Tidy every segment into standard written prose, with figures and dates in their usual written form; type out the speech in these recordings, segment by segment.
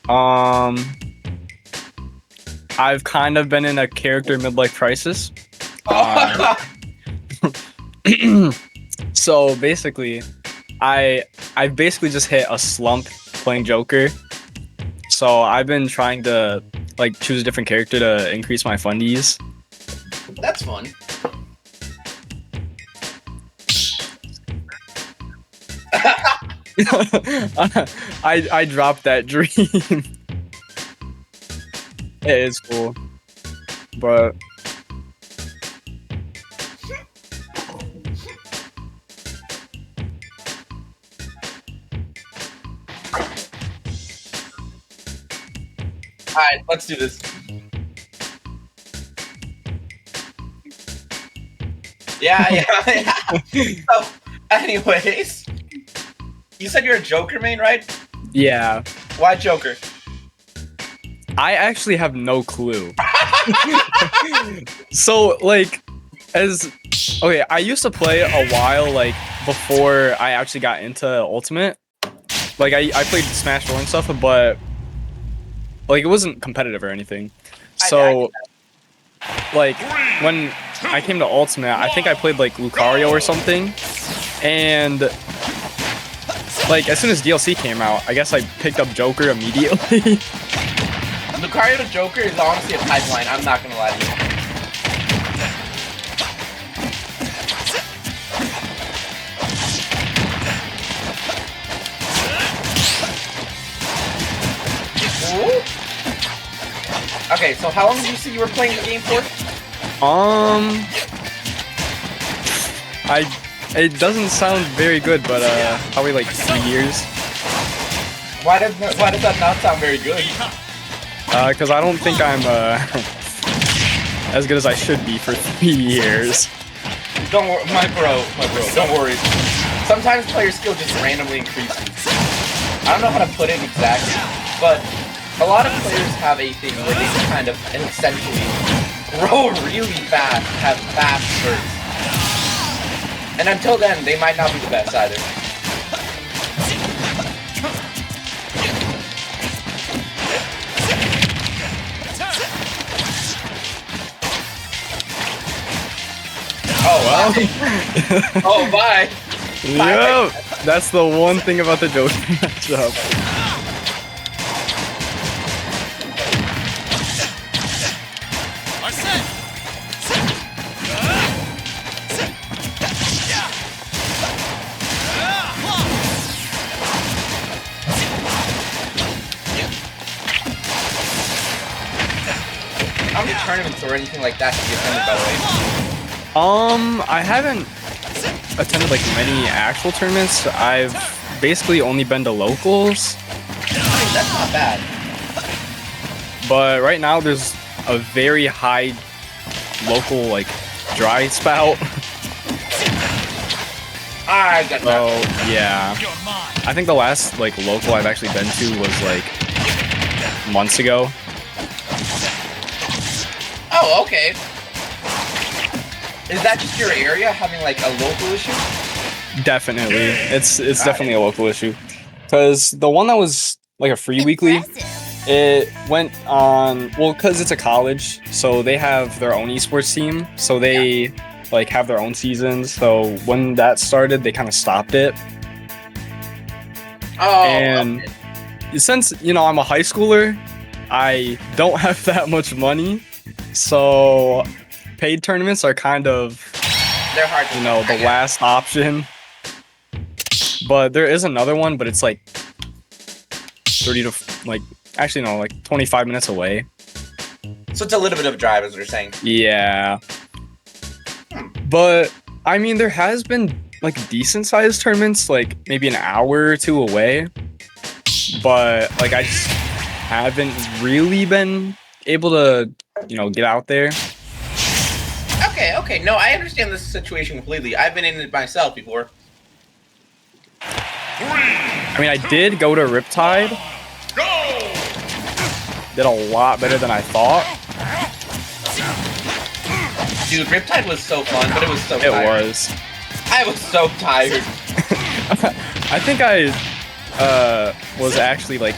Um, I've kind of been in a character midlife crisis. Oh. So basically, I basically just hit a slump playing Joker. So I've been trying to like choose a different character to increase my fundies. That's fun. I dropped that dream. It is cool, but Alright, let's do this. Yeah. So, anyways, you said you're a Joker main, right? yeah, Why Joker? I actually have no clue. So like, okay, I used to play a while like before I actually got into Ultimate. Like I played Smash 4 and stuff, but like it wasn't competitive or anything. So like when I came to Ultimate, I think I played like Lucario or something, and like as soon as DLC came out, I guess I picked up Joker immediately. Lucario to Joker is honestly a pipeline, I'm not gonna lie to you. Ooh. Okay, so how long did you say you were playing the game for? It doesn't sound very good, but probably like 3 years. Why does that not sound very good? Because I don't think I'm as good as I should be for 3 years. Don't worry, my bro, don't worry. Sometimes player skill just randomly increases. I don't know how to put it exactly, but a lot of players have a thing where they just kind of essentially grow really fast, have fast spurts. And until then, they might not be the best either. Oh, Well, oh, bye. yep, that's the one thing about the Joker matchup. How many tournaments or anything like that have you attended, by the way? I haven't attended like many actual tournaments. I've basically only been to locals. I mean, that's not bad. But right now there's a very high local like dry spout. I got So that. yeah, I think the last like local I've actually been to was like months ago. Oh, okay. Is that just your area having like a local issue? Definitely, it's definitely a local issue. Because the one that was like a free weekly, it went on because it's a college, so they have their own esports team. So they like have their own seasons. So when that started, they kind of stopped it. Oh, And okay. since I'm a high schooler, I don't have that much money, so paid tournaments are kind of They're hard to the last option. But there is another one, but it's like 30 to like 25 minutes away. So it's a little bit of a drive, as what you're saying. Yeah. But I mean, there has been like decent sized tournaments, like maybe an hour or two away. But like I just haven't really been able to, get out there. Okay. No, I understand this situation completely. I've been in it myself before. I mean, I did go to Riptide. Did a lot better than I thought. Dude, Riptide was so fun, but it was so It tired. was. I was so tired. I think I was actually like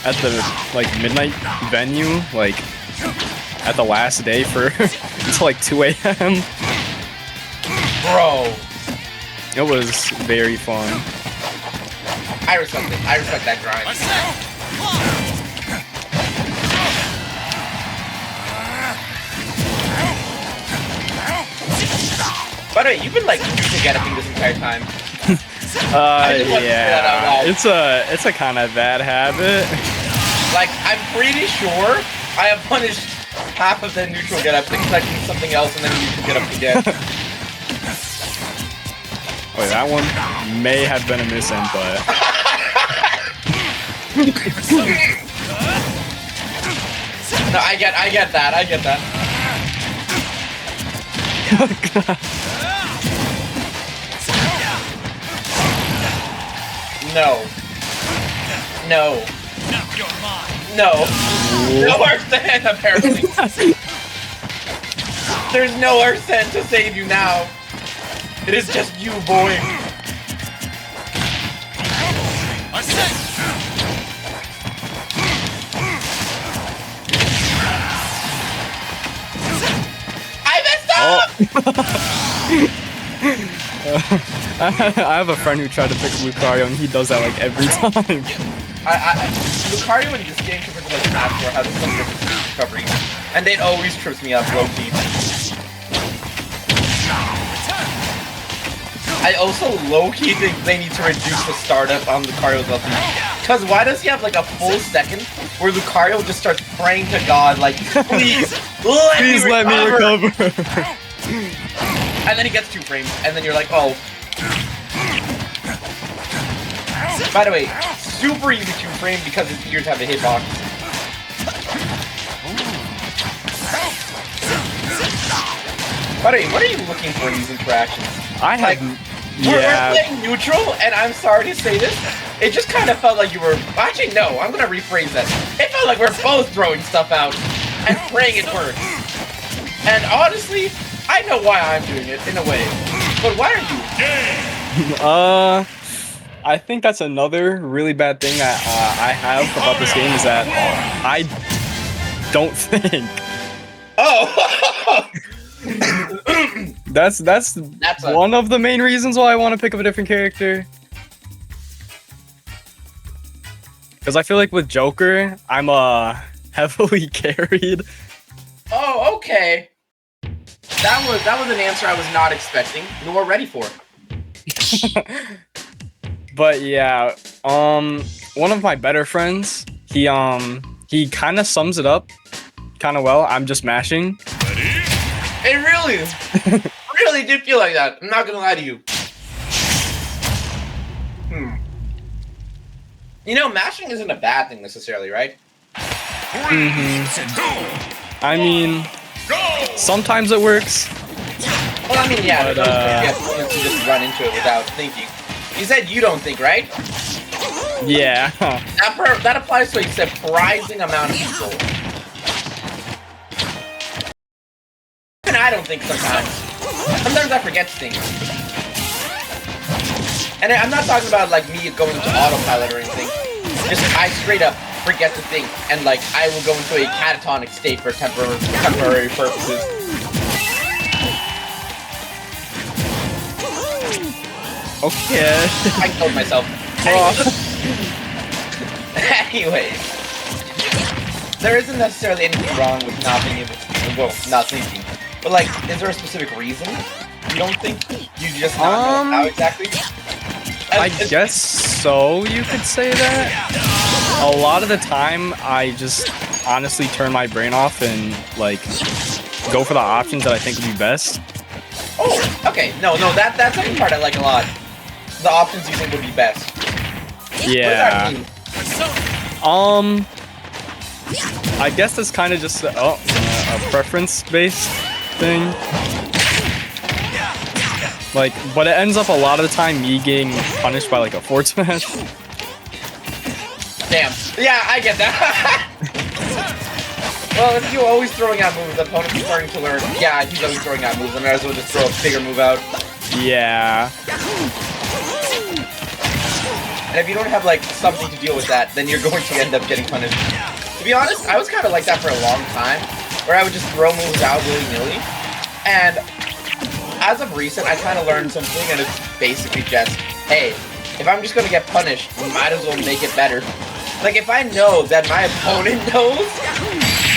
at the like midnight venue, like at the last day for until like 2 a.m. Bro, It was very fun. I respect it. I respect that grind. By the way, you've been like forgetting this entire time. Yeah, it's a kind of bad habit. Like, I'm pretty sure I have punished half of the neutral get-ups, expecting something else, and then neutral get-ups again. Wait, that one may have been a misinput. No, I get that. No. No. No. No Earthen, apparently. There's no Earthen to save you now. It is just you, boy. I messed up! I have a friend who tried to pick Lucario and he does that like every time. Lucario in this game compared to like Smash 4 has some different recovery, and it always trips me up low-key. I also low-key think they need to reduce the startup on Lucario's LP. Because why does he have like a full second where Lucario just starts praying to God like, please, let me recover. And then he gets 2 frames, and then you're like, oh. By the way, super easy 2 frame because his ears have a hitbox. By the way, what are you looking for in these interactions? I have, we're playing neutral, and I'm sorry to say this, it just kind of felt like you were, actually no, I'm gonna rephrase that. It felt like we're both throwing stuff out and praying it works. And honestly, I know why I'm doing it, in a way. But why are you? I think that's another really bad thing I have about this game is that I don't think. Oh! That's one of the main reasons why I want to pick up a different character. Because I feel like with Joker, I'm heavily carried. Oh, okay. That was an answer I was not expecting, nor ready for. But yeah, one of my better friends, he kind of sums it up kind of well. I'm just mashing. It really did feel like that. I'm not gonna lie to you. You know, mashing isn't a bad thing necessarily, right? I mean, sometimes it works. Well, I mean, yeah, but, you just run into it without thinking. You said you don't think, right? Yeah. That applies to a surprising amount of people. Even I don't think sometimes. Sometimes I forget things. And I'm not talking about like me going into autopilot or anything. Just I straight up forget to think, and like I will go into a catatonic state for temporary purposes. Okay. I killed myself. Anyways, there isn't necessarily anything wrong with not being able to, well, not thinking. But like, is there a specific reason you don't think? You just not know how exactly? I guess so, you could say that. A lot of the time, I just honestly turn my brain off and like go for the options that I think would be best. Oh, okay. No, that second part I like a lot. The options you think would be best. Yeah. What does that mean? I guess that's kind of just a preference-based thing. Like, but it ends up a lot of the time me getting punished by like a forward smash. Damn. Yeah, I get that. Well, if you're always throwing out moves, the opponent's starting to learn, yeah, he's always throwing out moves, I might as well just throw a bigger move out. Yeah. And if you don't have like something to deal with that, then you're going to end up getting punished. To be honest, I was kind of like that for a long time, where I would just throw moves out willy-nilly. And as of recent, I kind of learned something, and it's basically just, hey, if I'm just going to get punished, might as well make it better. Like, if I know that my opponent knows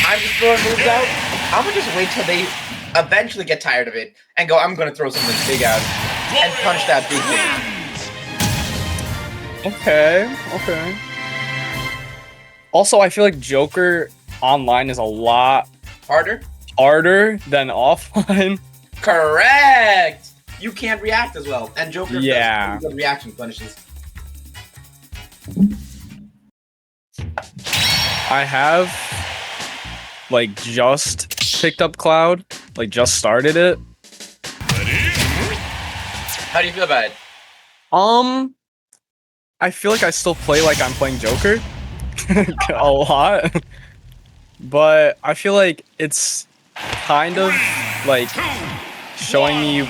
I'm just throwing moves out, I'm going to just wait till they eventually get tired of it and go, I'm going to throw something big out and punch that big thing. Okay. Also, I feel like Joker online is a lot harder than offline. Correct! You can't react as well. And Joker yeah. does good reaction punishes. I have like just picked up Cloud, like just started it. How do you feel about it? I feel like I still play like I'm playing Joker a lot, but I feel like it's kind of like showing me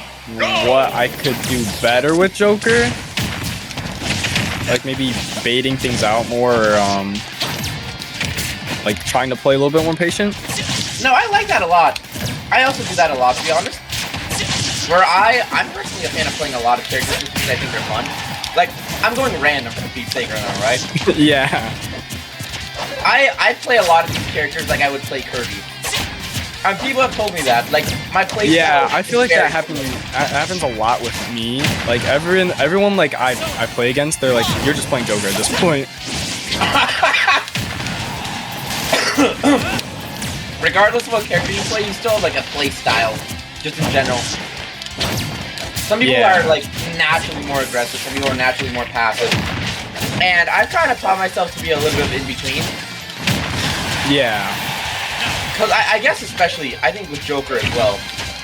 what I could do better with Joker, like maybe baiting things out more, or like trying to play a little bit more patient. No, I like that a lot. I also do that a lot, to be honest. Where I'm personally a fan of playing a lot of characters just because I think they're fun. Like, I'm going random for Pete's sake right now, right? Yeah. I play a lot of these characters like I would play Kirby. And people have told me that. Like, my play yeah, I feel like that happens a lot with me. Like, everyone like I play against, they're like, you're just playing Joker at this point. Regardless of what character you play, you still have like a play style, just in general. Some people are like naturally more aggressive, some people are naturally more passive. And I've kind of taught myself to be a little bit in between. Yeah. Because I guess especially, I think with Joker as well,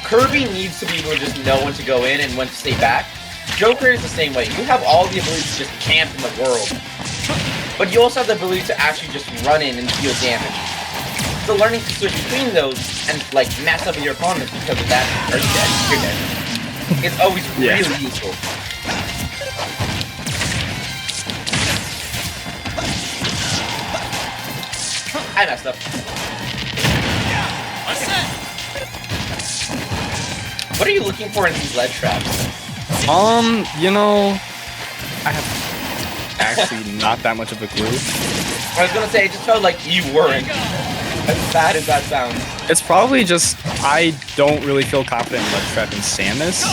Kirby needs to be able to just know when to go in and when to stay back. Joker is the same way. You have all the ability to just camp in the world. But you also have the ability to actually just run in and deal damage. So learning to switch between those and like mess up with your opponents because of that, or you're dead. It's always really useful. I messed up. What are you looking for in these ledge traps? You know, I have actually not that much of a clue. I was gonna say, it just felt like you weren't. As bad as that sounds. It's probably just I don't really feel confident in ledge trap and Samus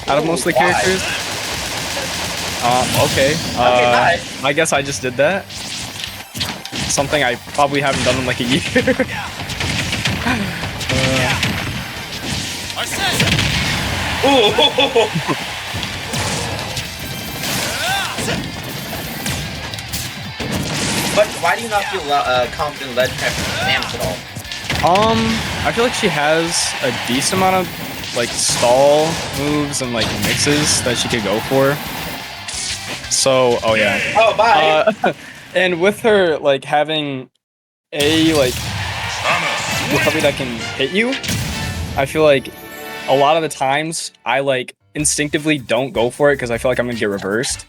out of most of the characters. Okay. Nice. I guess I just did that. Something I probably haven't done in like a year. But why do you not feel confident in ledge trap and Samus at all? I feel like she has a decent amount of like stall moves and like mixes that she could go for. So, oh yeah. Oh, bye. And with her like having a like recovery that can hit you, I feel like a lot of the times I like instinctively don't go for it because I feel like I'm gonna get reversed.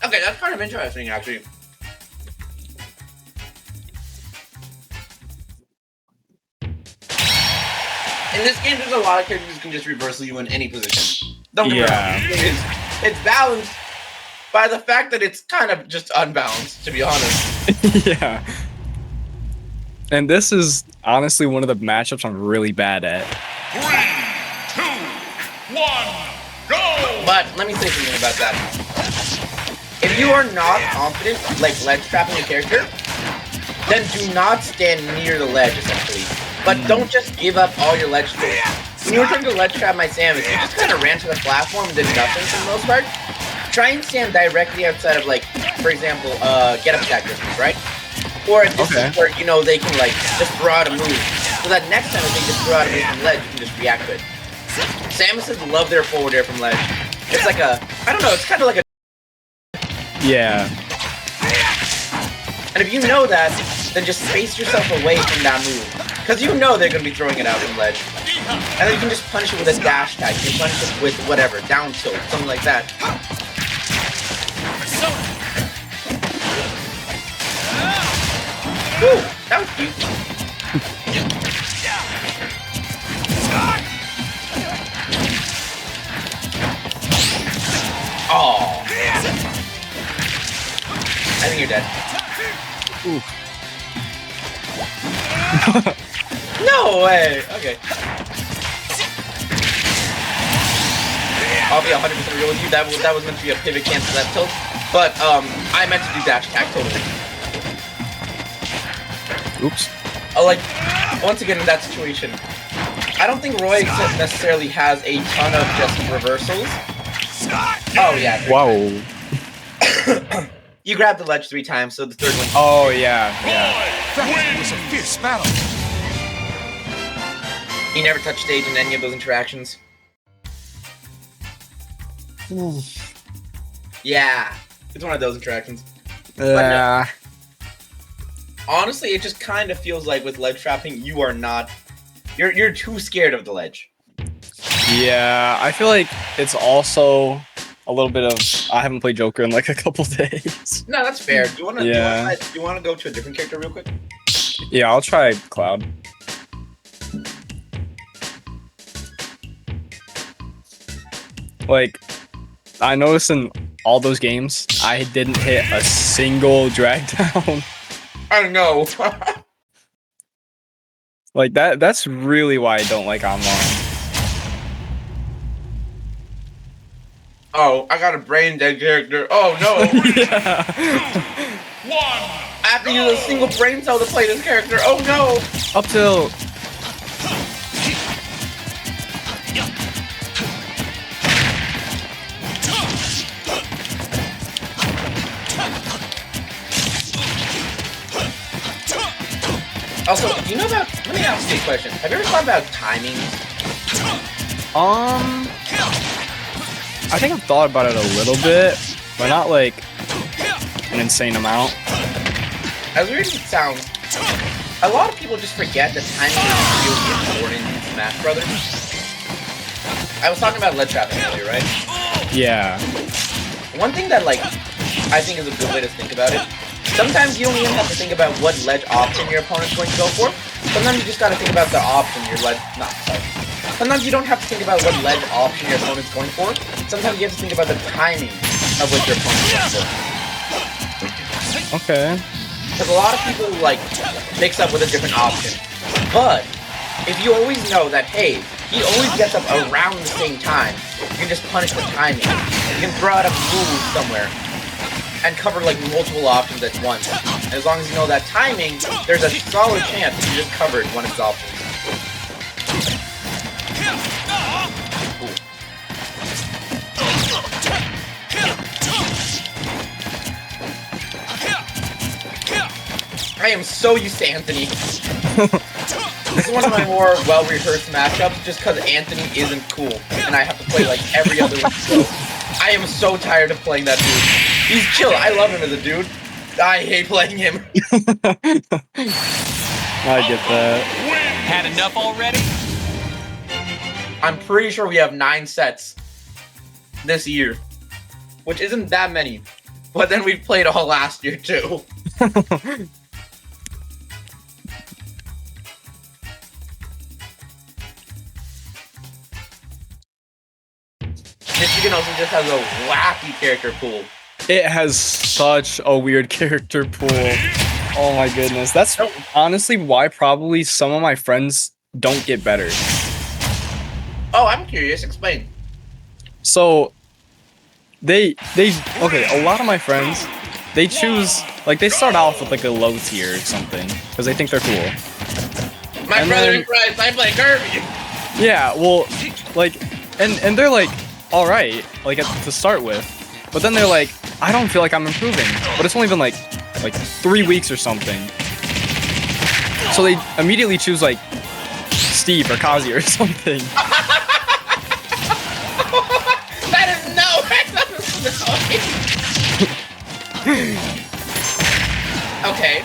Okay, that's kind of interesting, actually. In this game, there's a lot of characters who can just reversal you in any position. Don't get me wrong. It's balanced by the fact that it's kind of just unbalanced, to be honest. Yeah. And this is honestly one of the matchups I'm really bad at. 3, 2, 1, go! But let me say something about that. If you are not confident, like ledge trapping a character, then do not stand near the ledge, essentially. But don't just give up all your ledge space. When you were trying to ledge trap my Samus, you just kind of ran to the platform and did nothing for the most part. Try and stand directly outside of, like, for example, get up attack distance, right? Or a distance where, you know, they can, like, just throw out a move. So that next time if they just throw out a move from ledge, you can just react to it. Samuses love their forward air from ledge. It's like a, I don't know, it's kind of like a... Yeah. And if you know that, then just space yourself away from that move. Because you know they're going to be throwing it out from ledge. And then you can just punish it with a dash tag. You can punish it with whatever, down tilt, something like that. Woo! That was cute. Oh. I think you're dead. Ooh. No way! Okay. I'll be 100% real with you. That was meant to be a pivot cancel that tilt. But, I meant to do dash attack totally. Oops. Like, once again in that situation, I don't think Roy necessarily has a ton of just reversals. Oh, yeah. Wow. You grabbed the ledge 3 times, so the third one. Oh, yeah. That was a fierce battle. He never touched stage in any of those interactions. Yeah. It's one of those interactions. Yeah. Honestly, it just kind of feels like with ledge trapping, you are not... You're too scared of the ledge. Yeah, I feel like it's also a little bit of... I haven't played Joker in like a couple days. No, that's fair. Do you want to go to a different character real quick? Yeah, I'll try Cloud. Like, I noticed in all those games, I didn't hit a single drag down. I don't know. Like, that's really why I don't like online. Oh, I got a brain dead character. Oh no. Yeah. I have to use a single brain cell to play this character. Oh no. Up till... Also, do you know about... Let me ask you a question. Have you ever thought about timing? I think I've thought about it a little bit, but not like an insane amount. As weird as it sounds, a lot of people just forget that timing is really important in Smash Brothers. I was talking about ledge trapping earlier, right? Yeah. One thing that, like, I think is a good way to think about it, sometimes you don't even have to think about what ledge option your opponent's going to go for. Sometimes you just gotta think about the option your ledge... Sometimes you don't have to think about what ledge option your opponent's going for. Sometimes you have to think about the timing of what your opponent's going for. Okay. Because a lot of people, like, mix up with a different option. But, if you always know that, hey, he always gets up around the same time, you can just punish the timing. You can throw out a move somewhere and cover, like, multiple options at once. And as long as you know that timing, there's a solid chance that you just covered one of his options. Ooh. I am so used to Anthony. This is one of my more well-rehearsed matchups just because Anthony isn't cool and I have to play like every other one. So I am so tired of playing that dude. He's chill. I love him as a dude. I hate playing him. I get that. Had enough already? I'm pretty sure we have 9 sets this year, which isn't that many. But then we played all last year too. Michigan also just has a wacky character pool. It has such a weird character pool. Oh my goodness. That's honestly why probably some of my friends don't get better. Oh, I'm curious. Explain. So okay, a lot of my friends, they choose, like, they start off with like a low tier or something because they think they're cool. My brother in Christ, I play Kirby. Yeah, well, like, and they're like, all right, like to start with, but then they're like, I don't feel like I'm improving, but it's only been like 3 weeks or something. So they immediately choose like Steve or Kazi or something. That is no. Okay.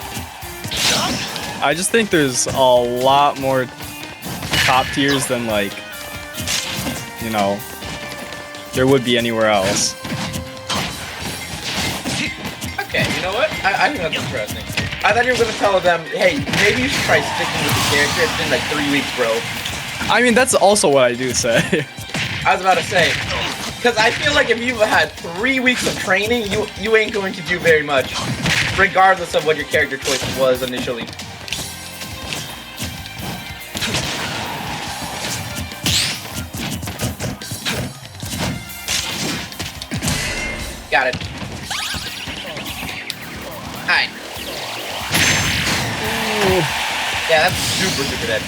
I just think there's a lot more top tiers than like, you know, there would be anywhere else. Okay, you know what? I think that's interesting. I thought you were gonna tell them, hey, maybe you should try sticking with the character. It's been like 3 weeks, bro. I mean, that's also what I do say. I was about to say, because I feel like if you had 3 weeks of training, you ain't going to do very much, regardless of what your character choice was initially. Got it. Alright. Yeah, that's super dead.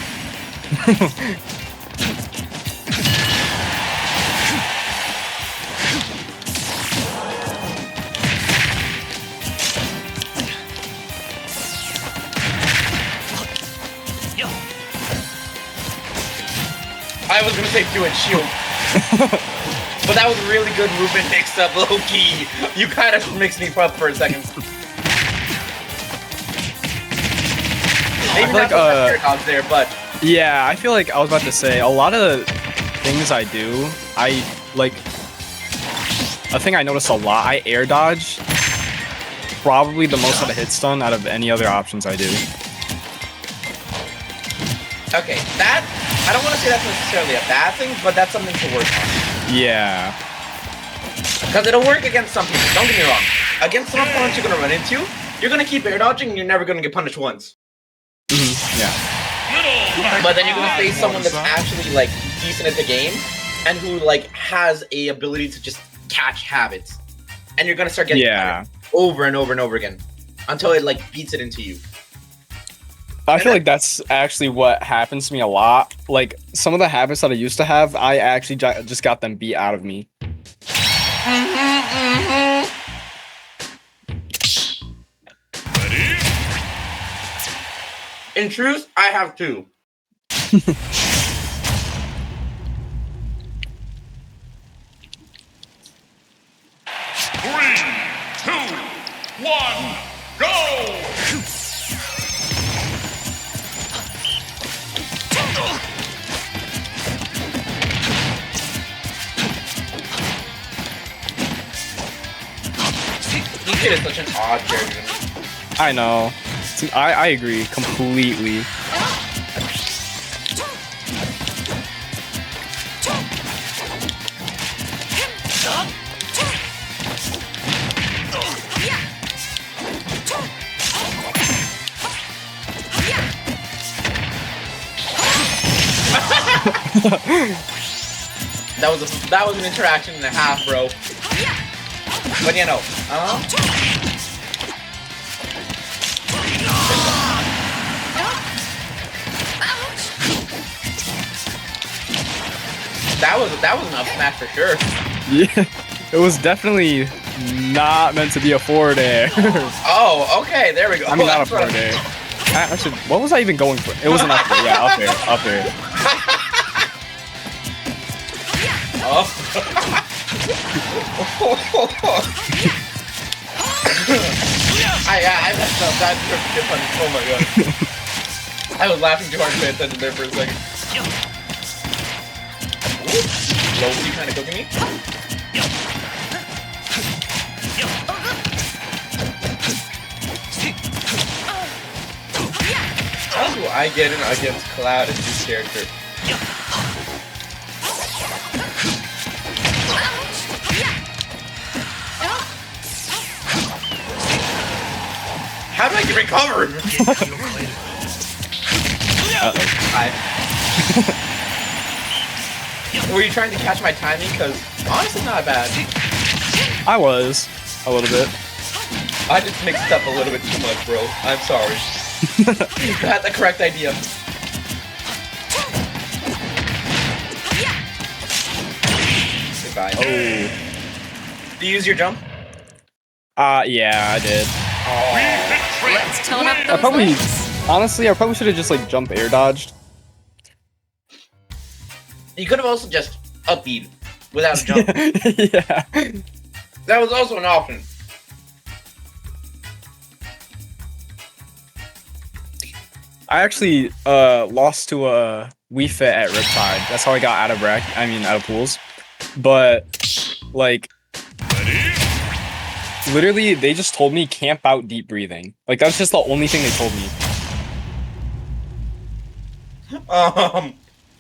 I was gonna say do it shield. But that was really good movement mixed up, low-key. You kind of mixed me up for a second. Maybe not the dodge there, but... Yeah, I feel like I was about to say, a lot of things I do, I, like... A thing I notice a lot, I air dodge probably the most out of hit stun out of any other options I do. Okay, that... I don't want to say that's necessarily a bad thing, but that's something to work on. Yeah. Because it'll work against some people, don't get me wrong. Against some opponents you're going to run into, you're going to keep air dodging and you're never going to get punished once. Yeah. But then you're going to face someone that's actually, like, decent at the game, and who, like, has a ability to just catch habits. And you're going to start getting over and over and over again. Until it, like, beats it into you. I feel like that's actually what happens to me a lot. Like, some of the habits that I used to have, I actually just got them beat out of me. In truth, I have two. 3, 2, 1, go! This kid is such an odd character. I know. See, I agree completely. That was an interaction and a half, bro. But you know, that was an up smash for sure. Yeah, it was definitely not meant to be a forward air. Oh, okay, there we go. I mean, not a forward air. Actually, what was I even going for? It was an up air. Yeah, up air, up air. Oh. I messed up. That's perfect funny. Oh my god. I was laughing too hard to pay attention there for a second. Low-key kind of cooking me. How do I get in against Cloud as this character? How do I get recovered? Hi. Were you trying to catch my timing? Because honestly, not bad. I was a little bit. I just mixed up a little bit too much, bro. I'm sorry. You had the correct idea. Goodbye. Oh. Do you use your jump? Yeah, I did. Let's tone up I those probably, legs. honestly, I probably should have just like jump air dodged. You could have also just up-beat without a jump. Yeah. That was also an option. I actually lost to a Wii Fit at Riptide. That's how I got out of out of pools. But like, literally, they just told me camp out deep breathing. Like that's just the only thing they told me.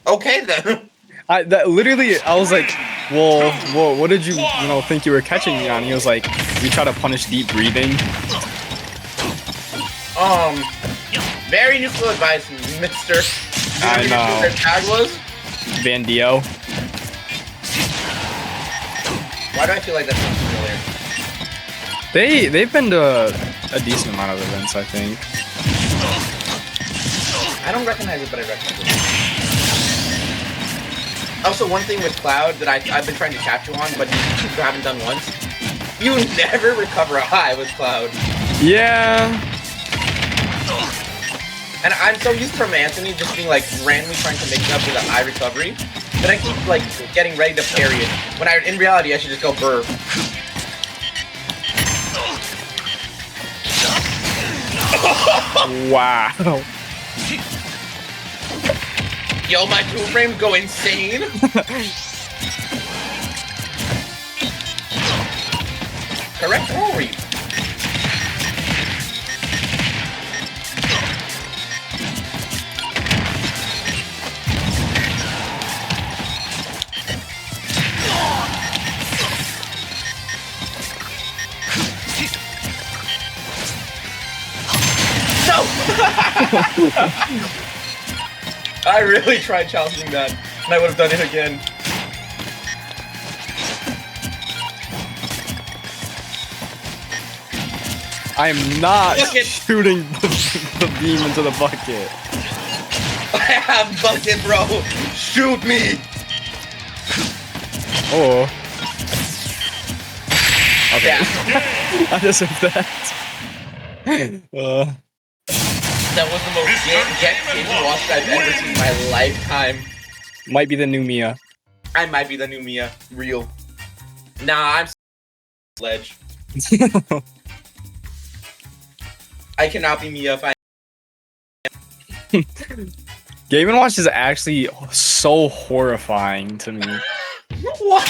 Okay then. I was like, well, what did you think you were catching me on? He was like, you try to punish deep breathing. Very useful advice, Mr. I know. Their tag was Van Dio. Why do I feel like that sounds familiar? They've been to a decent amount of events, I think. I don't recognize it, but I recognize it. Also, one thing with Cloud that I've been trying to catch you on, but you haven't done once. You never recover a high with Cloud. Yeah. And I'm so used from Anthony just being like randomly trying to make it up with a high recovery that I keep like getting ready to parry it. When in reality I should just go burr. Wow. Yo, my two frames go insane. Correct Rory. No! I really tried challenging that, and I would have done it again. I am not shooting the beam into the bucket. I have bucket, bro. Shoot me. Oh. Okay. Yeah. I deserve that. That was the most get watched I've ever seen in my lifetime. Might be the new Mia. I might be the new Mia. Real. Nah, I'm Sledge. I cannot be Mia if I. Game & Watch is actually so horrifying to me. What?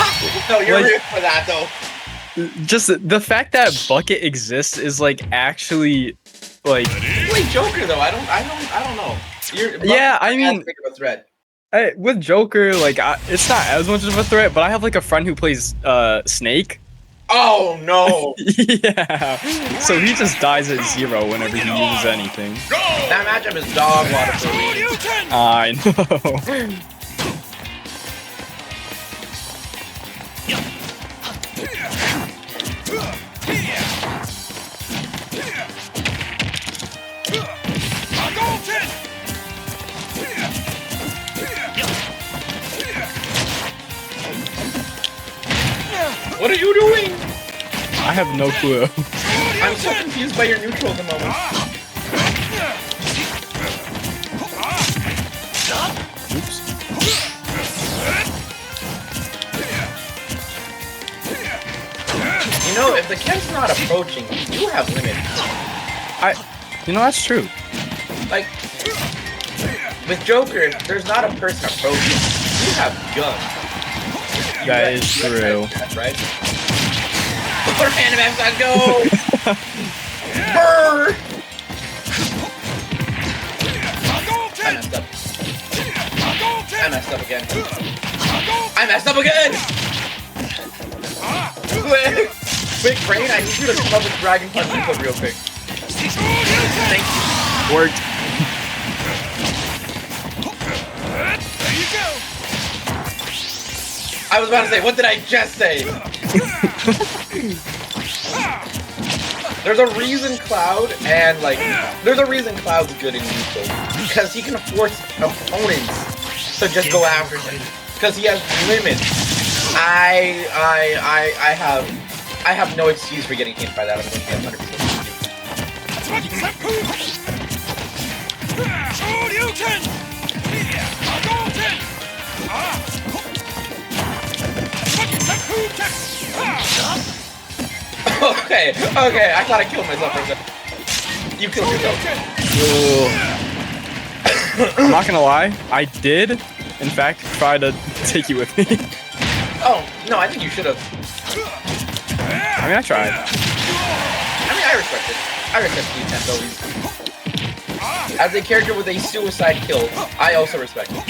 No, you're Like- real for that though. Just the fact that bucket exists is like actually like. You play Joker though. I don't know. Yeah, I mean- big of a threat. With Joker, like it's not as much of a threat, but I have like a friend who plays Snake. Oh no! Yeah, so he just dies at 0 whenever he uses anything. That matchup is dog water for me. I know. What are you doing? I have no clue. I'm so confused by your neutral at the moment. Oops. You know, if the Ken's not approaching, you have limits. That's true. Like, with Joker, there's not a person approaching. You have guns. That is true. Right? Random X, let's go! Brrr! I messed up. I messed up again. I messed up again! Quick, Brain, I need you to come up with Dragon Punch input real quick. Thank you. Worked. I was about to say, what did I just say? There's a reason Cloud there's a reason Cloud's good in neutral. Because he can force opponents to just go after him. Because he has limits. I have no excuse for getting hit by that. I'm going to get 100%. Okay, I thought I killed myself for a second. You killed yourself. I'm not gonna lie, I did, in fact, try to take you with me. Oh, no, I think you should have. I mean, I tried. I mean, I respect it. I respect the attempt always. As a character with a suicide kill, I also respect it.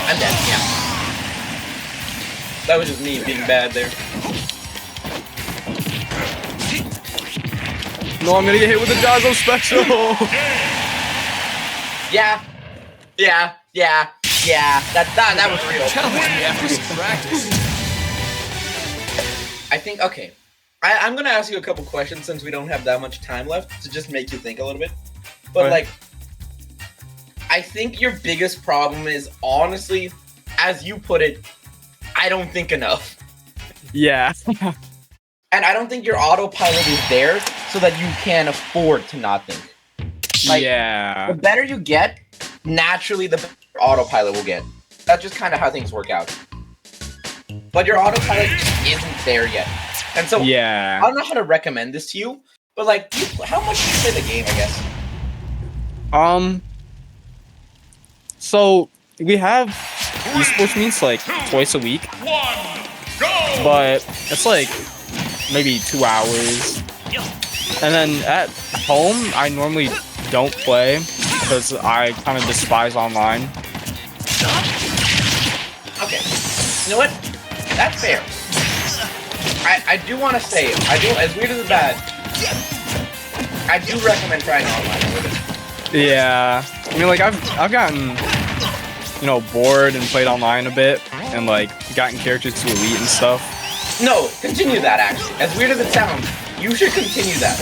I'm dead, yeah. That was just me being bad there. No, I'm gonna get hit with the Jazzo special. Yeah. That was real. Challenge me after some practice. I think, okay. I'm gonna ask you a couple questions since we don't have that much time left to just make you think a little bit. But Okay. like, I think your biggest problem is, honestly, as you put it, I don't think enough. Yeah. And I don't think your autopilot is there so that you can afford to not think. Like, yeah. the better you get, naturally the better your autopilot will get. That's just kind of how things work out. But your autopilot just isn't there yet. And so, Yeah. I don't know how to recommend this to you, but like, how much do you play the game, I guess? So we have esports meets like twice a week, but it's like maybe 2 hours. And then at home, I normally don't play because I kind of despise online. Okay. You know what? That's fair. I do want to say, as weird as it's bad, I do recommend trying online with it. Yeah. I mean, like I've gotten, bored and played online a bit and like gotten characters to elite and stuff. No, continue that actually. As weird as it sounds, you should continue that.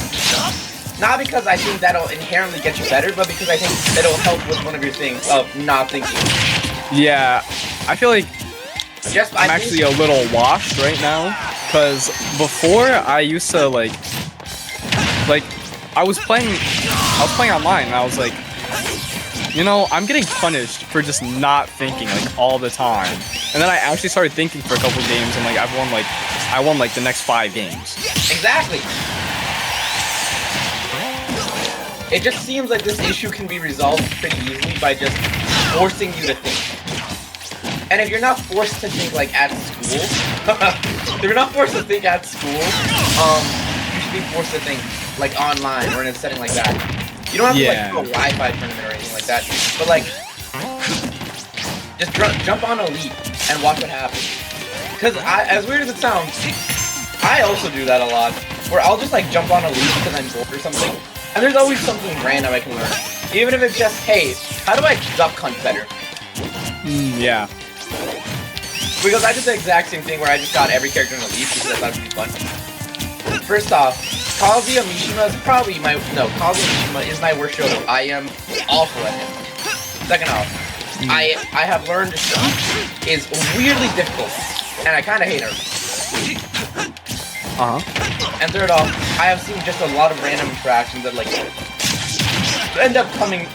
Not because I think that'll inherently get you better, but because I think it'll help with one of your things of not thinking. Yeah. I feel like I'm I actually a little washed right now because before I used to like I was playing online and I was like, I'm getting punished for just not thinking like all the time. And then I actually started thinking for a couple of games and like I won the next 5 games. Exactly. It just seems like this issue can be resolved pretty easily by just forcing you to think. And if you're not forced to think like at school, if you're not forced to think at school, you should be forced to think like online or in a setting like that. You don't have to like do a Wi-Fi tournament or anything like that, but like just jump on Elite and watch what happens. Because as weird as it sounds, I also do that a lot, where I'll just like jump on Elite because I'm bored or something, and there's always something random I can learn. Even if it's just, hey, how do I duck hunt better? Yeah. Because I did the exact same thing where I just got every character in Elite because I thought it'd be fun. First off, Kazuya Mishima is probably Kazuya Mishima is my worst shoto. I am awful at him. Second off, I have learned is weirdly difficult, and I kind of hate her. And third off, I have seen just a lot of random interactions that like end up coming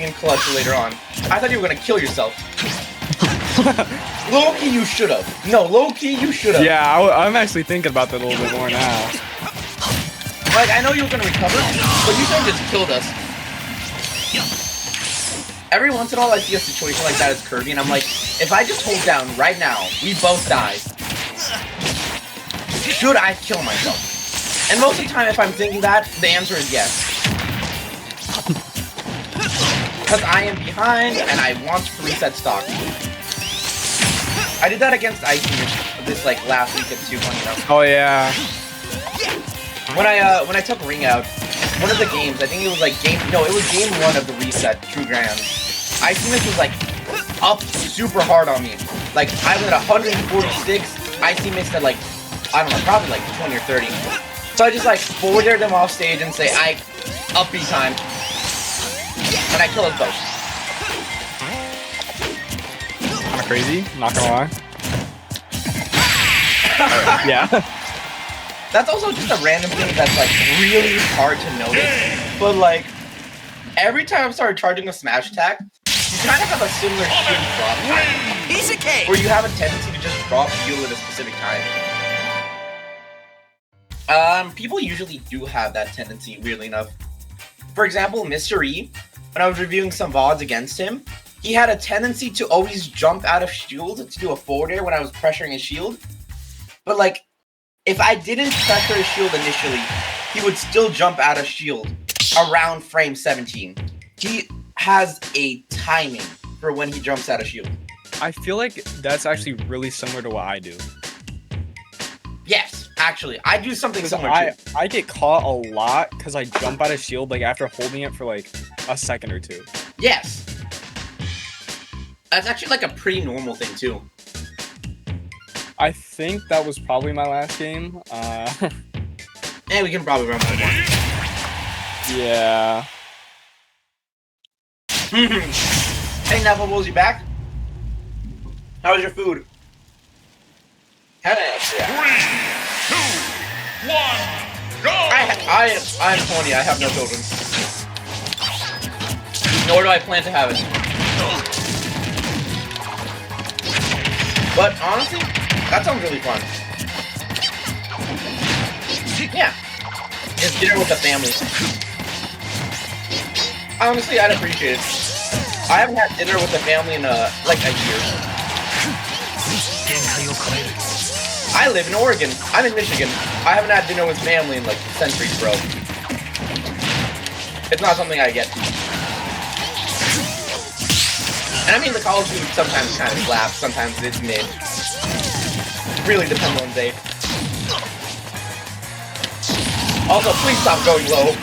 in clutch later on. I thought you were gonna kill yourself. Low-key, you should have. No, low-key, you should have. Yeah, I'm actually thinking about that a little bit more now. Like, I know you were gonna recover, but you should have just killed us. Every once in a while, I see a situation like that as Kirby, and I'm like, if I just hold down right now, we both die. Should I kill myself? And most of the time, if I'm thinking that, the answer is yes. Because I am behind, and I want to reset stock. I did that against Icy this like last week at 2.0. Oh yeah. When I took Ring out, one of the games, I think it was like game 1 of the reset, True Grand. Icy was like up super hard on me. Like I was at 146, Icy missed at like, I don't know, probably like 20 or 30. So I just like forwarded them off stage and say, up B time. And I kill us both. Kinda crazy, not gonna lie. Yeah. That's also just a random thing that's like really hard to notice. But like, every time I started charging a smash attack, you kind of have a similar shitty drop time. Piece of cake! Where you have a tendency to just drop heal at a specific time. People usually do have that tendency, weirdly enough. For example, Mr. E, when I was reviewing some VODs against him, he had a tendency to always jump out of shield to do a forward air when I was pressuring his shield. But like, if I didn't pressure his shield initially, he would still jump out of shield around frame 17. He has a timing for when he jumps out of shield. I feel like that's actually really similar to what I do. Yes, actually, I do something similar too. I get caught a lot because I jump out of shield like after holding it for like a second or two. Yes. That's actually like a pretty normal thing too. I think that was probably my last game. And we can probably run one more. Yeah. Hey, Neville, you back? How was your food? How did I answer that? 3, 2, 1, go! I'm 20. I have no children. Nor do I plan to have it. But honestly, that sounds really fun. Yeah. Just dinner with the family. Honestly, I'd appreciate it. I haven't had dinner with the family in like a year. I live in Oregon. I'm in Michigan. I haven't had dinner with family in like centuries, bro. It's not something I get. And I mean, the college food sometimes kind of slaps, sometimes it's mid. Really depends on the day. Also, please stop going low.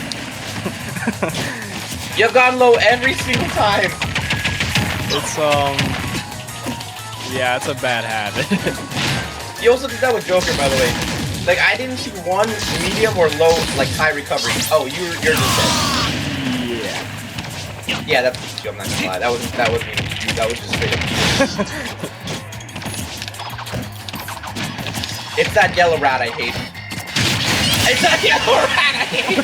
You've gone low every single time. It's yeah, it's a bad habit. You also did that with Joker, by the way. Like, I didn't see one medium or low, like, high recovery. Oh, you're just dead. Yeah, that's Pikachu, I'm not gonna lie. That wasn't me. That was just straight up Pikachu. It's that yellow rat I hate. It's that yellow rat I hate!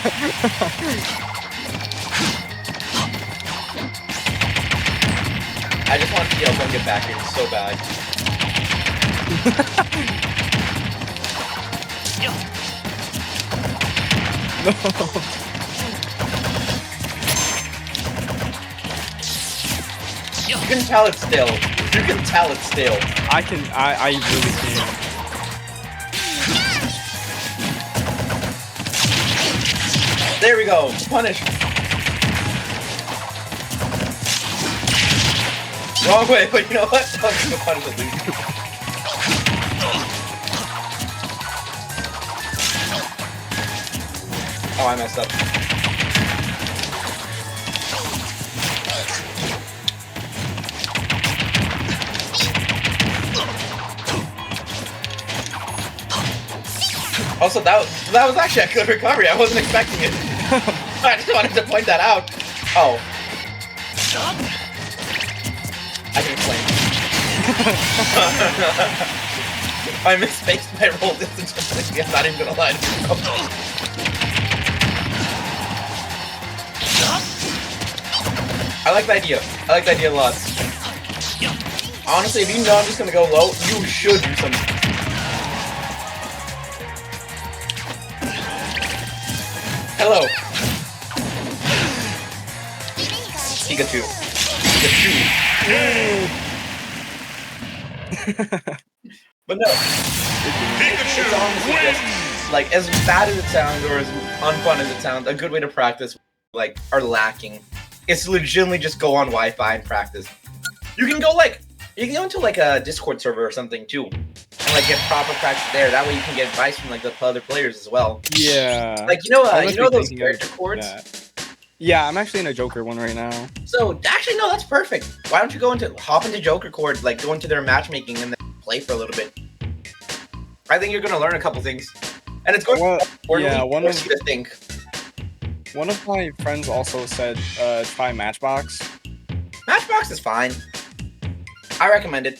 I just want to see Yellow get back here. It's so bad. No. You can tell it's still. You can tell it's still. I really can. There we go. Punish. Wrong way, but you know what? I'll give him a punish at least. Oh, I messed up. Also, that was actually a good recovery. I wasn't expecting it. I just wanted to point that out. Oh. I can explain. I misspaced my roll distance completely. I'm not even gonna lie to myself. I like the idea. I like the idea a lot. Honestly, if you know I'm just gonna go low, you should do something. Hello. Pikachu. Pikachu. But no. It's honestly just, like, as bad as it sounds, or as unfun as it sounds, a good way to practice, like, are lacking. It's legitimately just go on Wi-Fi and practice. You can go into like a Discord server or something too, and like get proper practice there. That way you can get advice from like the other players as well. Yeah. Like you know those character chords. Yeah, I'm actually in a Joker one right now. So actually, no, that's perfect. Why don't you hop into Joker chord, like go into their matchmaking and then play for a little bit. I think you're gonna learn a couple things, and it's going to force you to think. One of my friends also said try Matchbox. Matchbox is fine. I recommend it.